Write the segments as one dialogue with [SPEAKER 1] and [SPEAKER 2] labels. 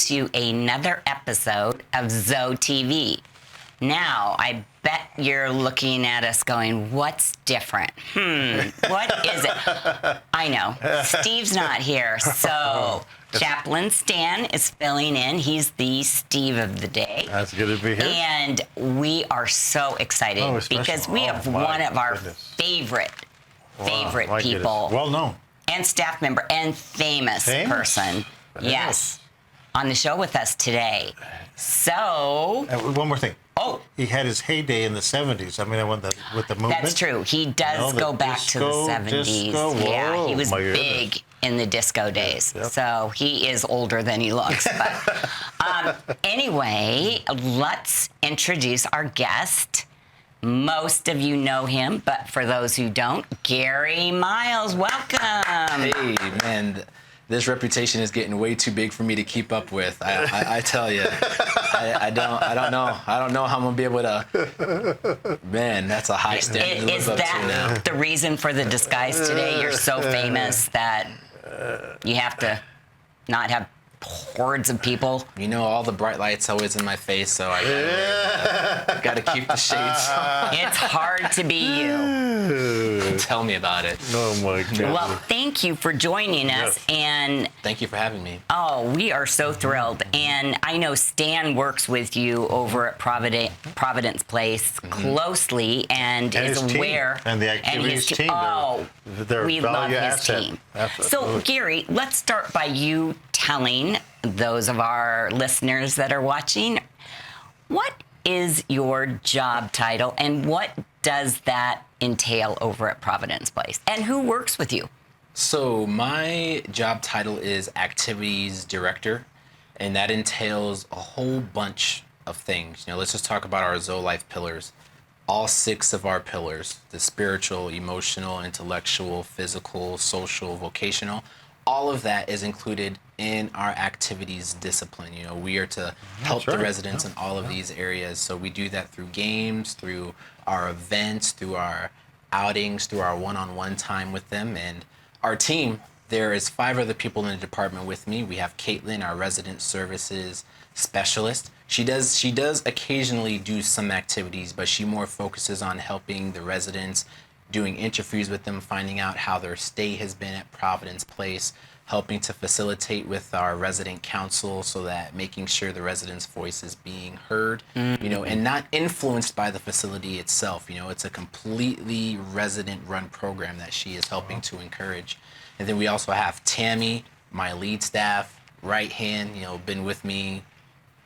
[SPEAKER 1] to another episode of ZoeTv. Now, I bet you're looking at us going, what's different? What is it? I know, Steve's not here, so Chaplain Stan is filling in. He's the Steve of the day.
[SPEAKER 2] That's good to be here.
[SPEAKER 1] And we are so excited because we have one of our favorite people.
[SPEAKER 2] Well known.
[SPEAKER 1] And staff member and famous person. Yes. On the show with us today. So.
[SPEAKER 2] One more thing.
[SPEAKER 1] Oh.
[SPEAKER 2] He had his heyday in the 70s. I mean, with the movement.
[SPEAKER 1] That's true. He does go back to the 70s.
[SPEAKER 2] Disco,
[SPEAKER 1] yeah, he was big in the disco days.
[SPEAKER 2] Yep.
[SPEAKER 1] So he is older than he looks. But anyway, let's introduce our guest. Most of you know him, but for those who don't, Gary Miles, welcome.
[SPEAKER 3] Hey, man, this reputation is getting way too big for me to keep up with. I tell you, I don't know how I'm gonna be able to. Man, that's a high standard to live up to now.
[SPEAKER 1] Is that the reason for the disguise today? You're so famous that you have to not have hordes of people.
[SPEAKER 3] You know, all the bright lights always in my face, so I gotta keep the shades on.
[SPEAKER 1] It's hard to be you.
[SPEAKER 3] Tell me about it.
[SPEAKER 2] Oh my God.
[SPEAKER 1] Well, thank you for joining us, and
[SPEAKER 3] thank you for having me.
[SPEAKER 1] Oh, we are so thrilled. And I know Stan works with you over at Providence Place closely and is aware.
[SPEAKER 2] And the activities team.
[SPEAKER 1] Oh, we love his team.
[SPEAKER 2] Absolutely.
[SPEAKER 1] So, Gary, let's start by you telling those of our listeners that are watching, what is your job title and what does that entail over at Providence Place? And who works with you?
[SPEAKER 3] So my job title is Activities Director, and that entails a whole bunch of things. You know, let's just talk about our Zoe Life pillars. All 6 of our pillars, the spiritual, emotional, intellectual, physical, social, vocational, all of that is included in our activities discipline. You know, we are to help the residents in all of these areas. So we do that through games, through our events, through our outings, through our one-on-one time with them. And our team, there is 5 other people in the department with me. We have Caitlin, our resident services specialist. She does occasionally do some activities, but she more focuses on helping the residents, doing interviews with them, finding out how their stay has been at Providence Place, helping to facilitate with our resident council so that making sure the residents' voice is being heard, you know, and not influenced by the facility itself. You know, it's a completely resident-run program that she is helping to encourage. And then we also have Tammy, my lead staff, right hand, you know, been with me,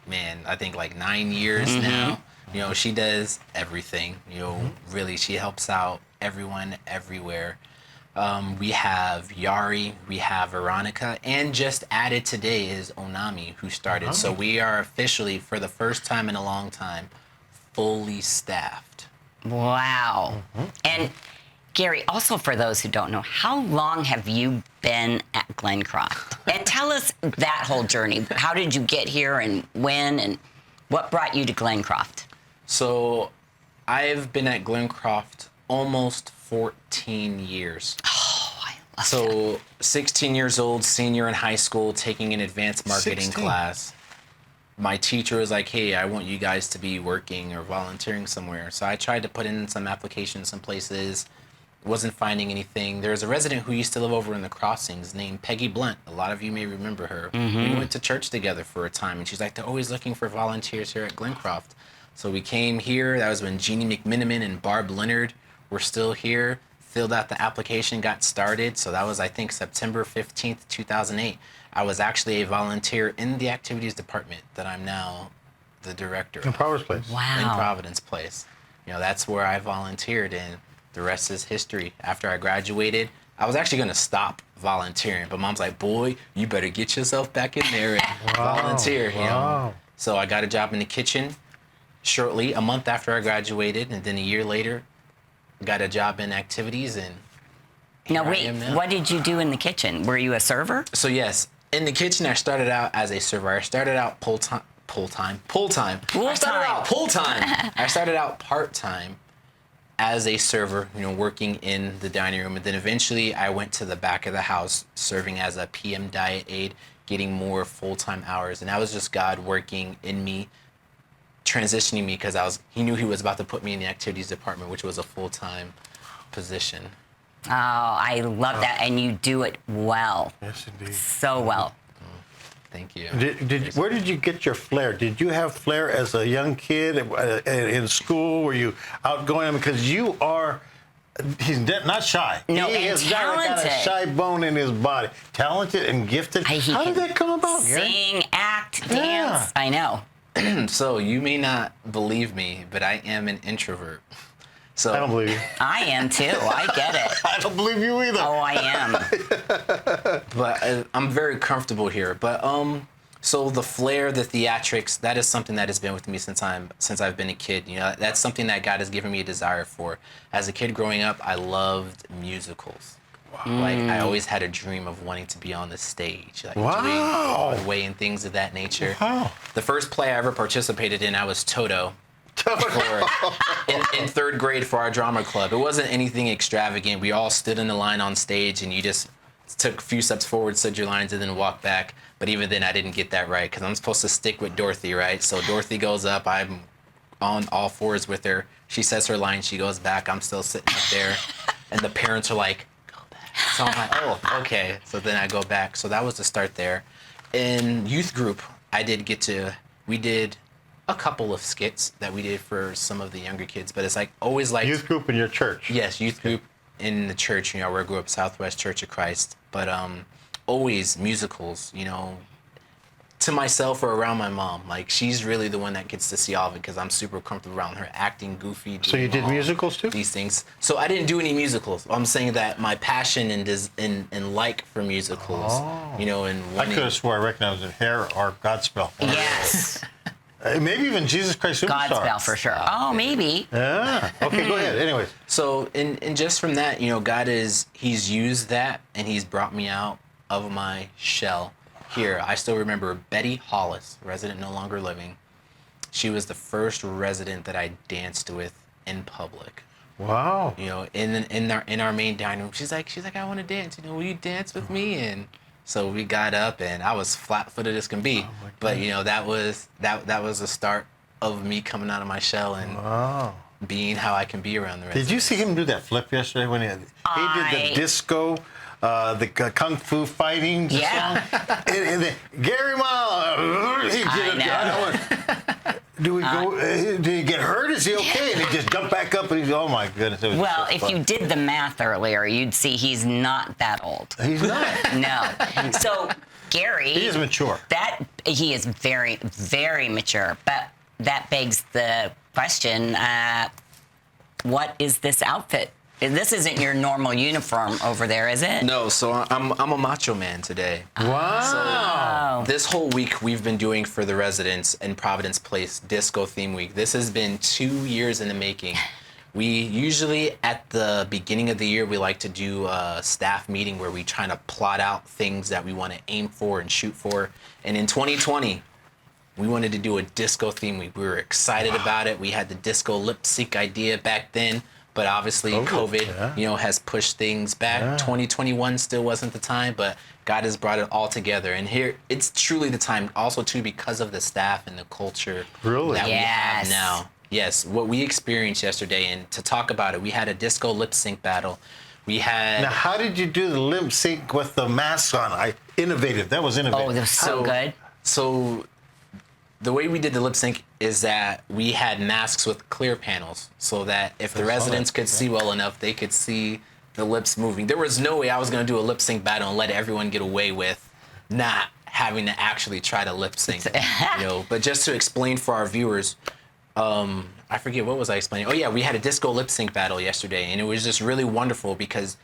[SPEAKER 3] man, I think like 9 years now. You know, she does everything, you know, really, she helps out everyone, everywhere. We have Yari, we have Veronica, and just added today is Onami, who started. So we are officially, for the first time in a long time, fully staffed.
[SPEAKER 1] Wow. And Gary, also for those who don't know, how long have you been at Glencroft? And tell us that whole journey. How did you get here and when and what brought you to Glencroft?
[SPEAKER 3] So I've been at Glencroft almost 14 years.
[SPEAKER 1] Oh, I love
[SPEAKER 3] So 16 years old, senior in high school, taking an advanced marketing class. My teacher was like, hey, I want you guys to be working or volunteering somewhere. So I tried to put in some applications some places, wasn't finding anything. There's a resident who used to live over in the Crossings named Peggy Blunt. A lot of you may remember her. We went to church together for a time, and she's like, they're always looking for volunteers here at Glencroft. So we came here. That was when Jeannie McMiniman and Barb Leonard were still here, filled out the application, got started. So that was, I think, September 15th, 2008. I was actually a volunteer in the activities department that I'm now the director of.
[SPEAKER 2] In Providence Place.
[SPEAKER 1] Wow.
[SPEAKER 3] In Providence Place. You know, that's where I volunteered, and the rest is history. After I graduated, I was actually going to stop volunteering, but Mom's like, boy, you better get yourself back in there and volunteer. You know? So I got a job in the kitchen shortly, a month after I graduated, and then a year later, got a job in activities, and
[SPEAKER 1] Now, wait, what did you do in the kitchen? Were you a server?
[SPEAKER 3] So I started out as a server. I started out I started out part-time as a server, you know, working in the dining room. And then eventually I went to the back of the house serving as a PM diet aide, getting more full-time hours, and that was just God working in me, transitioning me, because he knew he was about to put me in the activities department, which was a full-time position.
[SPEAKER 1] Oh, I love that, and you do it well.
[SPEAKER 2] Yes, indeed.
[SPEAKER 1] So well.
[SPEAKER 3] Thank you.
[SPEAKER 2] Where did you get your flair? Did you have flair as a young kid in school? Were you outgoing? Because you are, he's not shy.
[SPEAKER 1] No,
[SPEAKER 2] he
[SPEAKER 1] and
[SPEAKER 2] has got a shy bone in his body. Talented and gifted. How did that come about, Gary?
[SPEAKER 1] Sing, act, dance. I know.
[SPEAKER 3] So you may not believe me, but I am an introvert. So
[SPEAKER 2] I don't believe you.
[SPEAKER 1] I am too. I get it.
[SPEAKER 2] I don't believe you either.
[SPEAKER 1] Oh, I am.
[SPEAKER 3] But I'm very comfortable here. But so the flair, the theatrics, that is something that has been with me since I've been a kid. You know, that's something that God has given me a desire for. As a kid growing up, I loved musicals. Wow. Like I always had a dream of wanting to be on the stage, like doing Broadway and things of that nature.
[SPEAKER 2] Wow.
[SPEAKER 3] The first play I ever participated in, I was Toto. In third grade for our drama club. It wasn't anything extravagant. We all stood in the line on stage, and you just took a few steps forward, said your lines, and then walked back. But even then, I didn't get that right, because I'm supposed to stick with Dorothy, right? So Dorothy goes up. I'm on all fours with her. She says her line. She goes back. I'm still sitting up there. And the parents are like, go back. So I'm like, oh, okay. So then I go back. So that was the start there. In youth group, we did a couple of skits that we did for some of the younger kids, but it's like always like
[SPEAKER 2] youth group in your church.
[SPEAKER 3] Yes, youth group in the church, you know, where I grew up, Southwest Church of Christ. But always musicals, you know, to myself or around my mom. Like she's really the one that gets to see all of it, because I'm super comfortable around her, acting goofy.
[SPEAKER 2] So you did musicals too?
[SPEAKER 3] These things. So I didn't do any musicals. I'm saying that my passion and like for musicals, you know, and
[SPEAKER 2] I could have swore I recognized it. Hair or Godspell.
[SPEAKER 1] Yes.
[SPEAKER 2] Maybe even Jesus Christ Superstar.
[SPEAKER 1] Godspell for sure. Oh, maybe.
[SPEAKER 2] Yeah. Okay, go ahead. Anyways.
[SPEAKER 3] So, and just from that, you know, he's used that, and he's brought me out of my shell here. I still remember Betty Hollis, resident no longer living. She was the first resident that I danced with in public.
[SPEAKER 2] Wow.
[SPEAKER 3] You know, in our main dining room, she's like, I want to dance. You know, will you dance with me? And so we got up, and I was flat-footed as can be. Oh, but you know, that was the start of me coming out of my shell and being how I can be around the rest.
[SPEAKER 2] Did you see him do that flip yesterday when he did the disco, the kung fu fighting song? and then Gary Miles, do we go? Did he get hurt? Is he okay? And he just jumped back up, and he's oh my goodness.
[SPEAKER 1] Well, if you did the math earlier, you'd see he's not that old.
[SPEAKER 2] He's not.
[SPEAKER 1] No. So Gary,
[SPEAKER 2] he is mature.
[SPEAKER 1] He is very, very mature. But that begs the question: what is this outfit? This isn't your normal uniform over there, is it?
[SPEAKER 3] No, so I'm a macho man today.
[SPEAKER 2] Wow.
[SPEAKER 3] So this whole week we've been doing for the residents in Providence Place Disco Theme Week. This has been 2 years in the making. We usually at the beginning of the year we like to do a staff meeting where we try to plot out things that we want to aim for and shoot for. And in 2020, we wanted to do a disco theme week. We were excited about it. We had the disco lip sync idea back then. But obviously COVID, you know, has pushed things back. 2021 still wasn't the time, but God has brought it all together. And here, it's truly the time also, too, because of the staff and the culture that we have now. Yes, what we experienced yesterday, and to talk about it, we had a disco lip sync battle. We had...
[SPEAKER 2] Now, how did you do the lip sync with the mask on? Innovative. That was innovative.
[SPEAKER 1] Oh, that was so good.
[SPEAKER 3] So... the way we did the lip sync is that we had masks with clear panels so that if the residents could see well enough, they could see the lips moving. There was no way I was going to do a lip sync battle and let everyone get away with not having to actually try to lip sync. You know, but just to explain for our viewers, I forget what was I explaining. Oh yeah, we had a disco lip sync battle yesterday, and it was just really wonderful because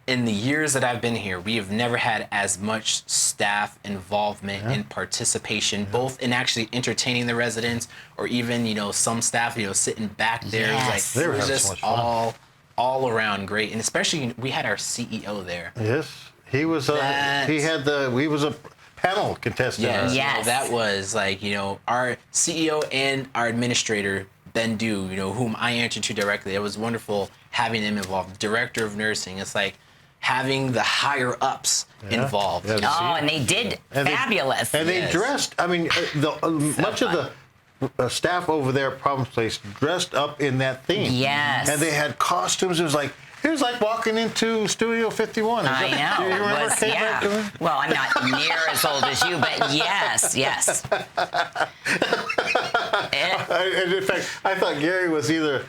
[SPEAKER 3] in the years that I've been here, we have never had as much staff involvement and participation, both in actually entertaining the residents or even, you know, some staff, you know, sitting back there.
[SPEAKER 1] Yes.
[SPEAKER 3] It was just all around great. And especially we had our CEO there.
[SPEAKER 2] Yes. He was he was a panel contestant.
[SPEAKER 3] Yes.
[SPEAKER 1] Yes.
[SPEAKER 3] You know, that was like, you know, our CEO and our administrator, Ben Du, you know, whom I answered to directly. It was wonderful having them involved. Director of nursing. It's like, having the higher ups involved.
[SPEAKER 2] Yeah,
[SPEAKER 1] Oh, and they did fabulous.
[SPEAKER 2] And they
[SPEAKER 3] Yes.
[SPEAKER 2] dressed. I mean, much of the staff over there at Problems Place dressed up in that theme.
[SPEAKER 1] Yes.
[SPEAKER 2] And they had costumes. It was like walking into Studio 51.
[SPEAKER 1] I know.
[SPEAKER 2] Do you remember
[SPEAKER 1] It was,
[SPEAKER 2] Kate back then?
[SPEAKER 1] Well, I'm not near as old as you, but yes.
[SPEAKER 2] And in fact, I thought Gary was either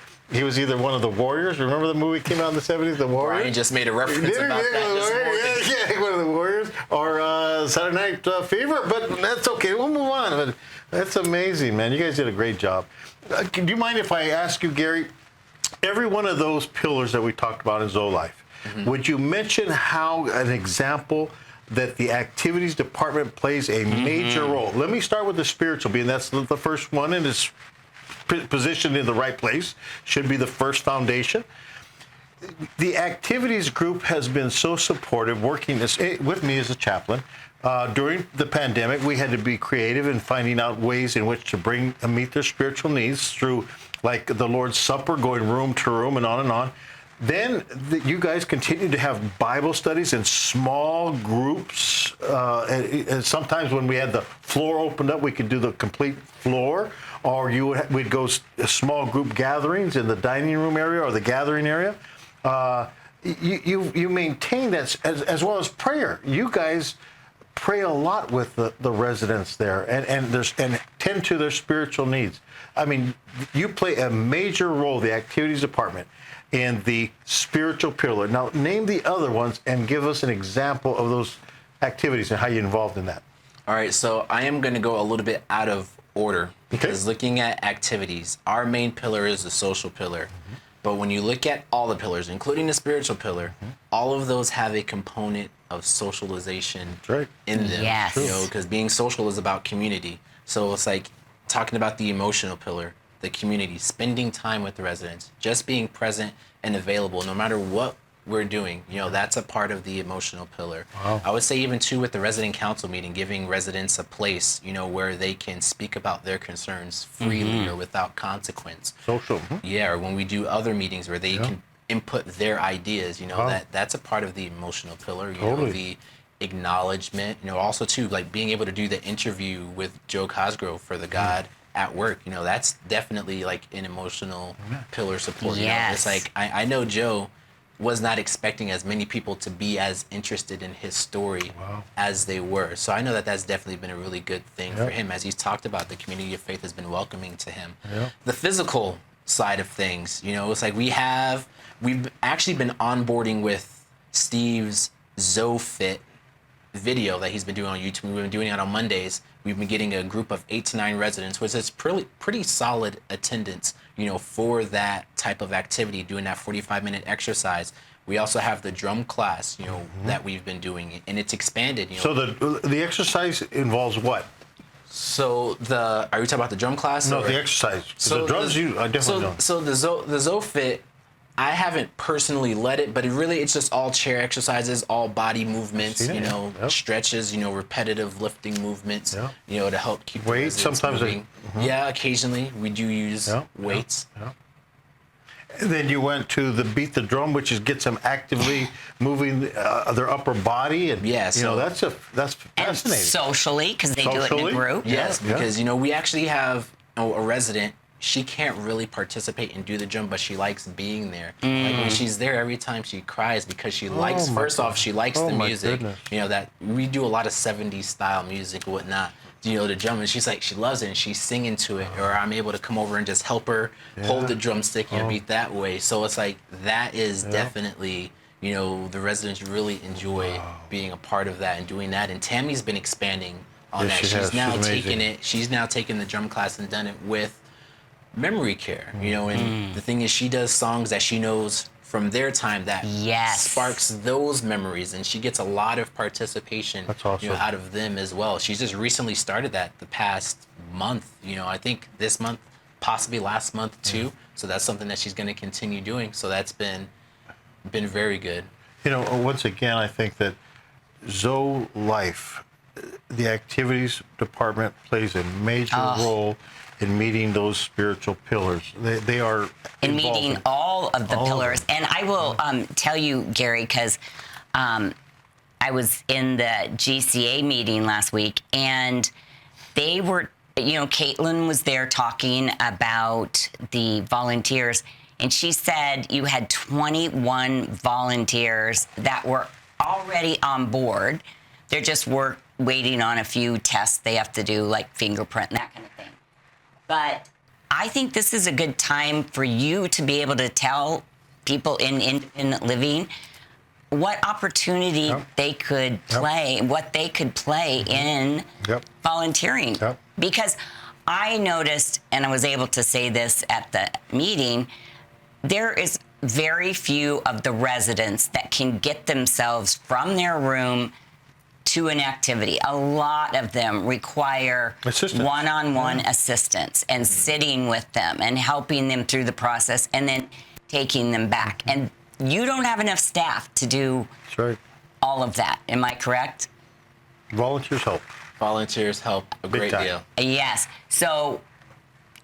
[SPEAKER 2] one of the Warriors. Remember the movie came out in the 70s, The Warriors?
[SPEAKER 3] Brian just made a reference about that this morning.
[SPEAKER 2] Yeah, one of the Warriors. Or Saturday Night Fever, but that's okay. We'll move on. But that's amazing, man. You guys did a great job. Do you mind if I ask you, Gary, every one of those pillars that we talked about in Zoe Life, would you mention how an example that the activities department plays a major role? Let me start with the spiritual, being that's the first one and it's positioned in the right place, should be the first foundation. The activities group has been so supportive, working with me as a chaplain. During the pandemic, we had to be creative in finding out ways in which to meet their spiritual needs through, like the Lord's Supper, going room to room and on and on. Then you guys continued to have Bible studies in small groups. And sometimes when we had the floor opened up, we could do the complete floor. Or we'd go small group gatherings in the dining room area or the gathering area. You maintain that as well as prayer. You guys pray a lot with the residents there and tend to their spiritual needs. I mean, you play a major role, the activities department, in the spiritual pillar. Now, name the other ones and give us an example of those activities and how you're involved in that.
[SPEAKER 3] All right, so I am going to go a little bit out of order because looking at activities, our main pillar is the social pillar. But when you look at all the pillars, including the spiritual pillar, all of those have a component of socialization in them.
[SPEAKER 1] Yes.
[SPEAKER 3] You know, because being social is about community. So it's like talking about the emotional pillar, the community, spending time with the residents, just being present and available no matter what we're doing. You know, that's a part of the emotional pillar.
[SPEAKER 2] Wow.
[SPEAKER 3] I would say even too with the resident council meeting, giving residents a place, you know, where they can speak about their concerns freely or without consequence.
[SPEAKER 2] Social.
[SPEAKER 3] Yeah, or when we do other meetings where they can input their ideas, you know, that's a part of the emotional pillar, you know, the acknowledgement, you know, also too, like being able to do the interview with Joe Cosgrove for the God at Work, you know, that's definitely like an emotional pillar support. You know, it's like, I know Joe was not expecting as many people to be as interested in his story as they were. So I know that that's definitely been a really good thing for him. As he's talked about, the community of faith has been welcoming to him. The physical side of things, you know, it's like we've actually been onboarding with Steve's ZoeFit video that he's been doing on YouTube. We've been doing it on Mondays. We've been getting a group of 8 to 9 residents, which is pretty solid attendance, you know, for that type of activity, doing that 45-minute exercise. We also have the drum class, you know, that we've been doing, and it's expanded. You know.
[SPEAKER 2] So the exercise involves what?
[SPEAKER 3] So are you talking about the drum class?
[SPEAKER 2] No,
[SPEAKER 3] or?
[SPEAKER 2] the exercise.
[SPEAKER 3] So
[SPEAKER 2] the drums, I definitely don't.
[SPEAKER 3] So the ZoeFit, I haven't personally led it, but it's just all chair exercises, all body movements, you know, stretches, you know, repetitive lifting movements, you know, to help keep
[SPEAKER 2] weights. Sometimes
[SPEAKER 3] moving. Yeah, occasionally we do use weights.
[SPEAKER 2] And then you went to the beat the drum, which gets them actively moving their upper body, and you know that's fascinating.
[SPEAKER 1] And socially, because they do it in a group.
[SPEAKER 3] Yes, because you know we actually have a resident. She can't really participate and do the drum, but she likes being there. Like when she's there, every time she cries because she likes. First off, she likes the music.
[SPEAKER 2] Goodness.
[SPEAKER 3] You know that we do a lot of '70s style music and whatnot. You know, the drum, and she's like, she loves it, and she's singing to it. Or I'm able to come over and just help her hold the drumstick and beat that way. So it's like that is definitely, you know, the residents really enjoy being a part of that and doing that. And Tammy's been expanding on that. She's now taking it. She's now taken the drum class and done it with memory care. You know, and the thing is, she does songs that she knows from their time that sparks those memories, and she gets a lot of participation you know, out of them as well. She's just recently started that the past month, you know, I think this month, possibly last month too. So that's something that she's going to continue doing. So that's been very good.
[SPEAKER 2] You know, once again, I think that Zoe Life, the activities department plays a major role in meeting those spiritual pillars. They are
[SPEAKER 1] in meeting all of the pillars. And I will tell you, Gary, because I was in the GCA meeting last week, and they were, Caitlin was there talking about the volunteers, and she said you had 21 volunteers that were already on board. They're just waiting on a few tests they have to do, like fingerprint and that kind of thing. But I think this is a good time for you to be able to tell people in independent living what opportunity they could play, what they could play in volunteering. Because I noticed, and I was able to say this at the meeting, there is very few of the residents that can get themselves from their room to an activity. A lot of them require one-on-one assistance and sitting with them and helping them through the process and then taking them back. And you don't have enough staff to do all of that. Am I correct?
[SPEAKER 2] Volunteers help.
[SPEAKER 3] Volunteers help a great deal.
[SPEAKER 1] Yes. So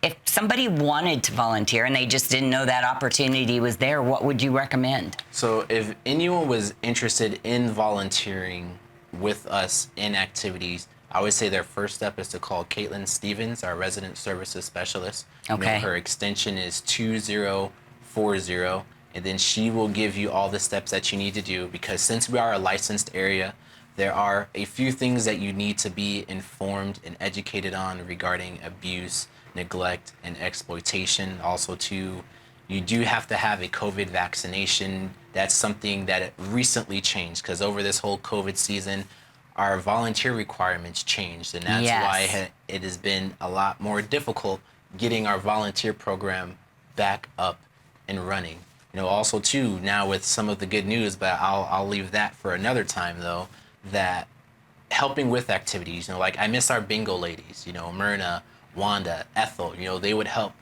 [SPEAKER 1] if somebody wanted to volunteer and they just didn't know that opportunity was there, what would you recommend?
[SPEAKER 3] So if anyone was interested in volunteering with us in activities, I would say their first step is to call Caitlin Stevens, our resident services specialist.
[SPEAKER 1] Okay.
[SPEAKER 3] Her extension is 2040, and then she will give you all the steps that you need to do, because since we are a licensed area, there are a few things that you need to be informed and educated on regarding abuse, neglect, and exploitation. Also, too, you do have to have a COVID vaccination. That's something that recently changed, because over this whole COVID season, our volunteer requirements changed, and that's why it has been a lot more difficult getting our volunteer program back up and running. Also too, now with some of the good news, but I'll leave that for another time though, that helping with activities, like I miss our bingo ladies, Myrna, Wanda, Ethel, they would help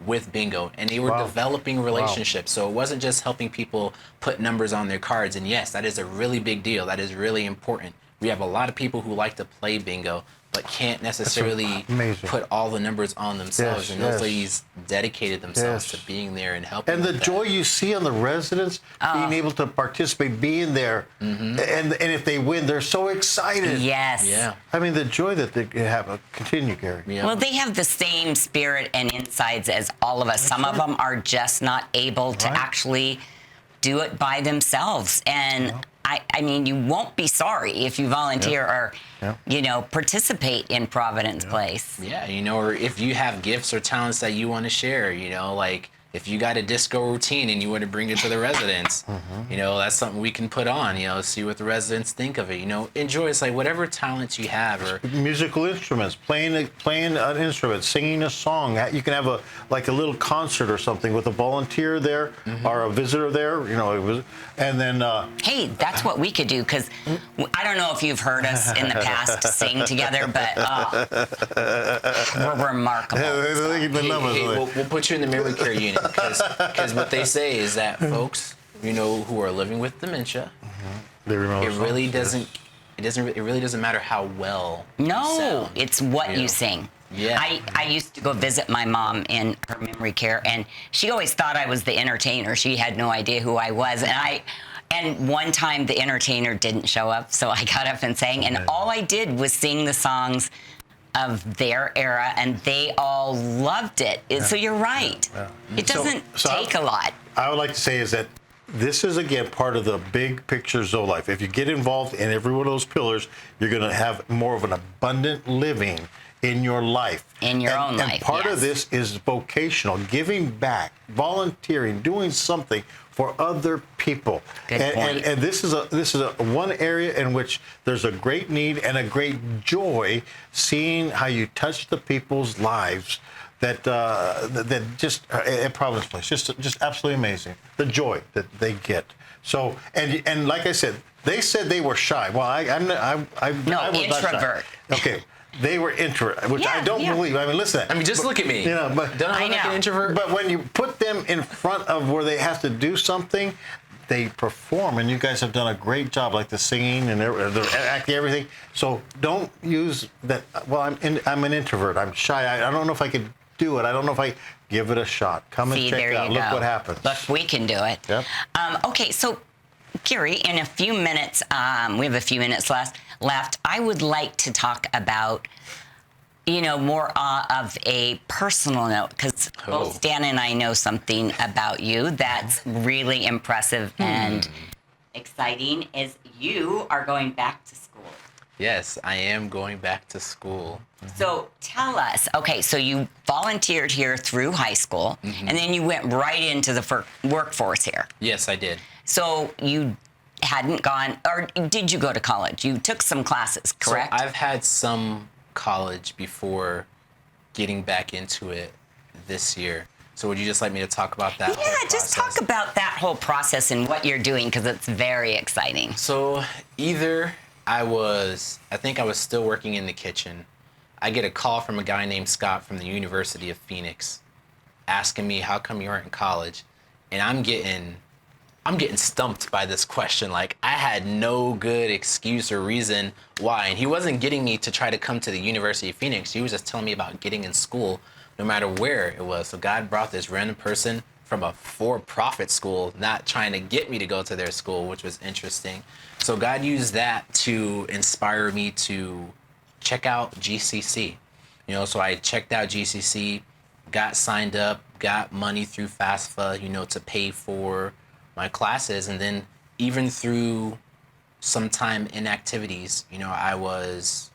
[SPEAKER 3] with bingo, and they were developing relationships. So it wasn't just helping people put numbers on their cards. And yes, that is a really big deal. That is really important. We have a lot of people who like to play bingo, but can't necessarily put all the numbers on themselves. And those ladies dedicated themselves to being there and helping.
[SPEAKER 2] And the joy you see on the residents being able to participate, being there, and if they win, they're so excited.
[SPEAKER 1] Yes.
[SPEAKER 2] Yeah. I mean, the joy that they have. Continue, Gary.
[SPEAKER 1] Yeah. Well, they have the same spirit and insides as all of us. Some of them are just not able to actually do it by themselves. And I mean, you won't be sorry if you volunteer or, participate in Providence Place.
[SPEAKER 3] Yeah, or if you have gifts or talents that you want to share, like if you got a disco routine and you want to bring it to the residents, that's something we can put on, see what the residents think of it, enjoy. It's like whatever talents you have, or
[SPEAKER 2] musical instruments, playing an instrument, singing a song. You can have a little concert or something with a volunteer there or a visitor there, and then.
[SPEAKER 1] Hey, that's what we could do, because I don't know if you've heard us in the past sing together, but we're remarkable.
[SPEAKER 3] We'll put you in the memory care unit. Because what they say is that folks, who are living with dementia, it really doesn't matter how well you sound,
[SPEAKER 1] it's what you sing.
[SPEAKER 3] Yeah.
[SPEAKER 1] I used to go visit my mom in her memory care, and she always thought I was the entertainer. She had no idea who I was, and one time the entertainer didn't show up, so I got up and sang, and all I did was sing the songs of their era, and they all loved it. So you're right. It doesn't take a lot.
[SPEAKER 2] I would like to say is that this is, again, part of the big picture Zoe life. If you get involved in every one of those pillars, you're going to have more of an abundant living in your life.
[SPEAKER 1] In your own life,
[SPEAKER 2] And part of this is vocational, giving back, volunteering, doing something for other people.
[SPEAKER 1] Good point.
[SPEAKER 2] And this is a one area in which there's a great need and a great joy seeing how you touch the people's lives that just at Providence Place, just absolutely amazing. The joy that they get. So and like I said, they said they were shy. Well, I was not
[SPEAKER 1] introvert.
[SPEAKER 2] shy. Okay. They were introvert, which I don't believe. I mean, listen.
[SPEAKER 3] Just look at me.
[SPEAKER 2] But
[SPEAKER 3] don't I look like an introvert?
[SPEAKER 2] But when you put them in front of where they have to do something, they perform, and you guys have done a great job, like the singing and the acting, everything. So don't use that. Well, I'm an introvert. I'm shy. I don't know if I could do it. I don't know if I give it a shot. Come and check it out. Look what happens.
[SPEAKER 1] Look, we can do it.
[SPEAKER 2] Yep.
[SPEAKER 1] Okay, so Gary, in a few minutes, we have a few minutes left. I would like to talk about, more of a personal note, because both Dan and I know something about you that's really impressive and exciting. Is you are going back to school.
[SPEAKER 3] Yes, I am going back to school.
[SPEAKER 1] So tell us, okay, so you volunteered here through high school, and then you went right into the workforce here.
[SPEAKER 3] Yes, I did.
[SPEAKER 1] So you hadn't gone, or did you go to college? You took some classes, correct?
[SPEAKER 3] So I've had some college before getting back into it this year. So would you just like me to talk about that?
[SPEAKER 1] Yeah, just talk about that whole process and what you're doing, because it's very exciting.
[SPEAKER 3] So either I think I was still working in the kitchen. I get a call from a guy named Scott from the University of Phoenix asking me, how come you aren't in college? And I'm getting stumped by this question. Like, I had no good excuse or reason why. And he wasn't getting me to try to come to the University of Phoenix. He was just telling me about getting in school, no matter where it was. So God brought this random person from a for-profit school, not trying to get me to go to their school, which was interesting. So God used that to inspire me to check out GCC. So I checked out GCC, got signed up, got money through FAFSA, to pay for my classes. And then even through some time in activities, I was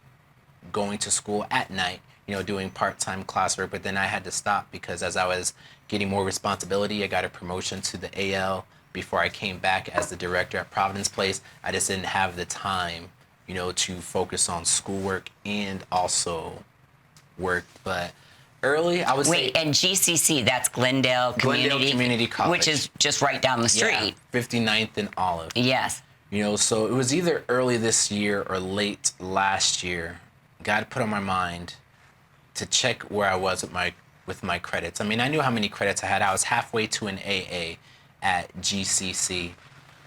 [SPEAKER 3] going to school at night, doing part-time classwork, but then I had to stop because as I was getting more responsibility, I got a promotion to the AL before I came back as the director at Providence Place. I just didn't have the time, to focus on schoolwork and also work. But early, I would say...
[SPEAKER 1] Wait, and GCC, that's Glendale
[SPEAKER 3] Community College.
[SPEAKER 1] Which is just right down the street.
[SPEAKER 3] Yeah, 59th and Olive.
[SPEAKER 1] Yes.
[SPEAKER 3] So it was either early this year or late last year. God put on my mind to check where I was with my credits. I mean, I knew how many credits I had. I was halfway to an AA at GCC.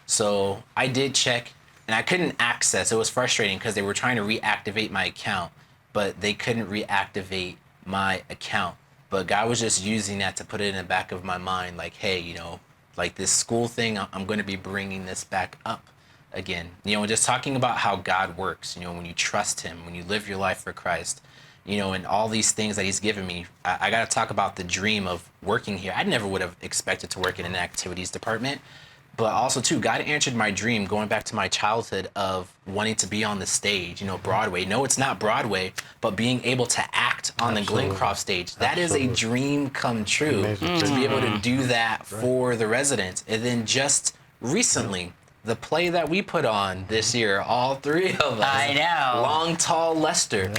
[SPEAKER 3] So I did check, and I couldn't access. It was frustrating because they were trying to reactivate my account, but they couldn't reactivate my account. But God was just using that to put it in the back of my mind, like, hey, like this school thing, I'm going to be bringing this back up again. Just talking about how God works, when you trust him, when you live your life for Christ, and all these things that he's given me. I got to talk about the dream of working here. I never would have expected to work in an activities department. But also, too, God answered my dream going back to my childhood of wanting to be on the stage, Broadway. No, it's not Broadway, but being able to act on the Glencroft stage. That is a dream come true, to be able to do that for the residents. And then just recently, the play that we put on this year, all three of us.
[SPEAKER 1] I know.
[SPEAKER 3] Long, Tall Lester.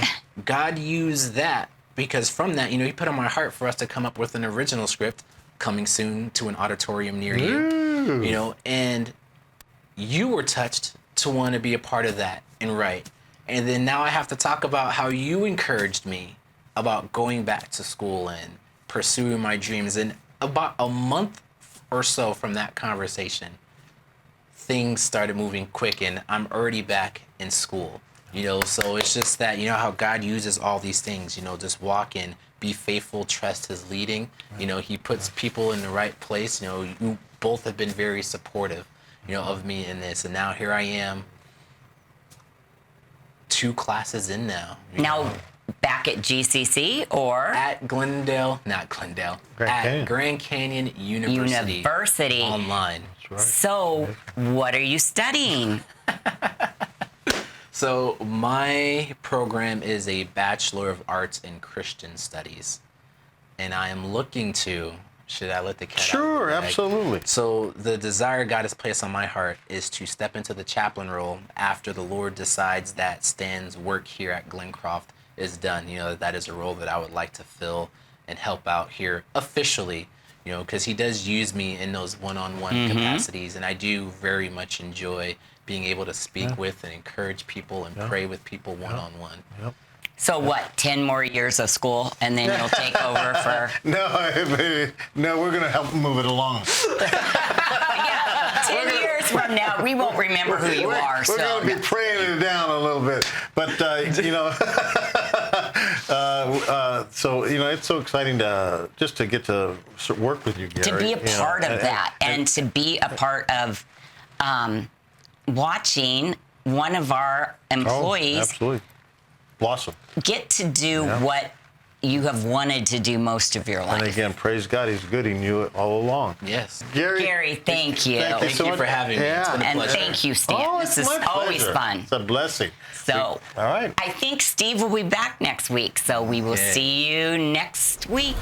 [SPEAKER 3] God used that because from that, he put on my heart for us to come up with an original script coming soon to an auditorium near you. And you were touched to want to be a part of that and write. And then now I have to talk about how you encouraged me about going back to school and pursuing my dreams. And about a month or so from that conversation, things started moving quick and I'm already back in school. So it's just that, how God uses all these things, just walk in, be faithful, trust his leading. He puts people in the right place. You both have been very supportive, of me in this. And now here I am, 2 classes in now.
[SPEAKER 1] Now, back at GCC or?
[SPEAKER 3] At Grand Canyon University. Online.
[SPEAKER 2] That's right.
[SPEAKER 1] So, what are you studying?
[SPEAKER 3] So my program is a Bachelor of Arts in Christian Studies. And I am looking to, should I let the cat out?
[SPEAKER 2] Sure, absolutely.
[SPEAKER 3] So the desire God has placed on my heart is to step into the chaplain role after the Lord decides that Stan's work here at Glencroft is done. That is a role that I would like to fill and help out here officially, because he does use me in those one-on-one capacities. And I do very much enjoy being able to speak with and encourage people and pray with people one-on-one.
[SPEAKER 2] Yep.
[SPEAKER 1] So what, 10 more years of school and then you'll take over for...
[SPEAKER 2] No, we're going to help move it along.
[SPEAKER 1] Yeah, 10 years from now, we won't remember who you are.
[SPEAKER 2] We're going to be praying it down a little bit. But, so, it's so exciting to get to work with you, Gary.
[SPEAKER 1] To be a part of that and to be a part of watching one of our employees
[SPEAKER 2] absolutely. Blossom.
[SPEAKER 1] get to do what you have wanted to do most of your life.
[SPEAKER 2] And again, praise God, he's good. He knew it all along.
[SPEAKER 3] Yes.
[SPEAKER 1] Gary, thank you.
[SPEAKER 3] Thank you for having me. It's been a
[SPEAKER 1] And
[SPEAKER 3] pleasure.
[SPEAKER 1] thank you, Stan.
[SPEAKER 2] Oh,
[SPEAKER 1] This
[SPEAKER 2] it's
[SPEAKER 1] is
[SPEAKER 2] my
[SPEAKER 1] always
[SPEAKER 2] pleasure.
[SPEAKER 1] fun.
[SPEAKER 2] It's a blessing.
[SPEAKER 1] So,
[SPEAKER 2] all right.
[SPEAKER 1] I think Steve will be back next week. So we will
[SPEAKER 3] Okay.
[SPEAKER 1] see you next week.